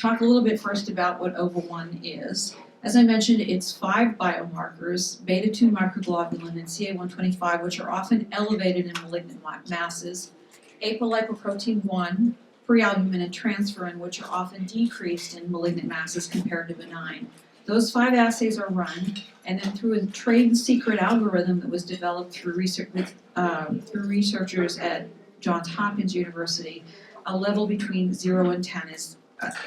talk a little bit first about what OVA1 is. As I mentioned, it's 5 biomarkers, beta-2 microglobulin and CA125, which are often elevated in malignant masses, apolipoprotein 1, prealbumin, and transferrin, which are often decreased in malignant masses compared to benign. Those 5 assays are run, and then through a trade secret algorithm that was developed through researchers at Johns Hopkins University, a level between 0 and 10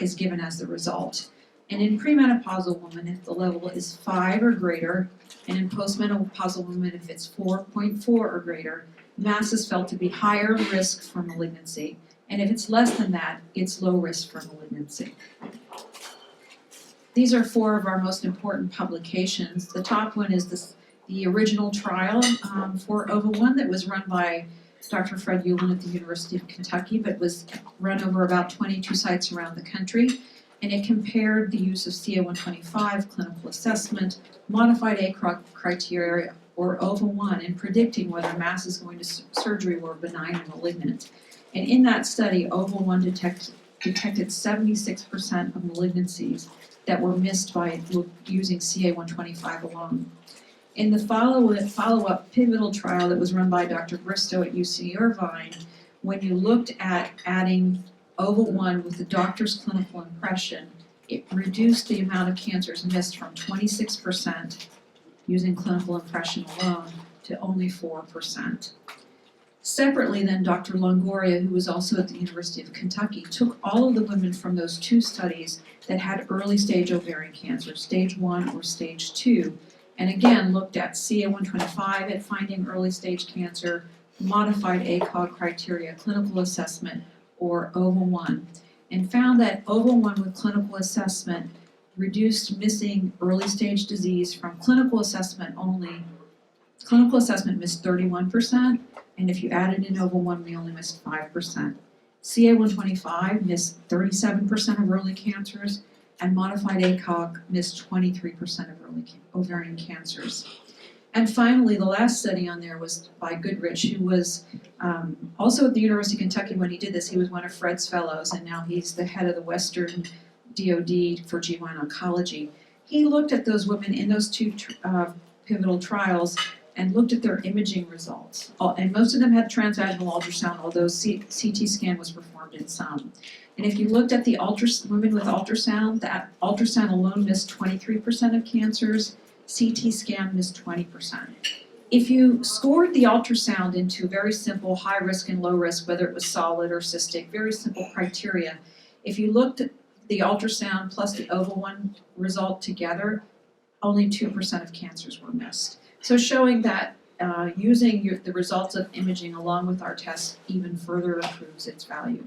is given as the result. And in premenopausal women, if the level is 5 or greater, and in postmenopausal women, if it's 4.4 or greater, mass is felt to be higher risk for malignancy. And if it's less than that, it's low risk for malignancy. These are 4 of our most important publications. The top one is the original trial for OVA1 that was run by Dr. Fred Uhlin at the University of Kentucky, but was run over about 22 sites around the country. And it compared the use of CA125 clinical assessment, modified ACOG criteria, or OVA1 in predicting whether masses going to surgery were benign or malignant. And in that study, OVA1 detected 76% of malignancies that were missed by using CA125 alone. In the follow-up pivotal trial that was run by Dr. Bristow at UC Irvine, when you looked at adding OVA1 with the doctor's clinical impression, it reduced the amount of cancers missed from 26% using clinical impression alone to only 4%. Separately then, Dr. Longoria, who was also at the University of Kentucky, took all of the women from those 2 studies that had early stage ovarian cancer, stage 1 or stage 2, and again looked at CA125 at finding early stage cancer, modified ACOG criteria, clinical assessment, or OVA1, and found that OVA1 with clinical assessment reduced missing early stage disease from clinical assessment only. Clinical assessment missed 31%, and if you added in OVA1, we only missed 5%. CA125 missed 37% of early cancers, and modified ACOG missed 23% of early ovarian cancers. And finally, the last study on there was by Goodrich, who was also at the University of Kentucky when he did this. He was one of Fred's fellows, and now he's the head of the Western DoD for GYN oncology. He looked at those women in those 2 pivotal trials and looked at their imaging results. And most of them had transvaginal ultrasound, although CT scan was performed in some. And if you looked at the women with ultrasound, that ultrasound alone missed 23% of cancers, CT scan missed 20%. If you scored the ultrasound into very simple high risk and low risk, whether it was solid or cystic, very simple criteria, if you looked at the ultrasound plus the OVA1 result together, only 2% of cancers were missed. So showing that using the results of imaging along with our tests even further improves its value.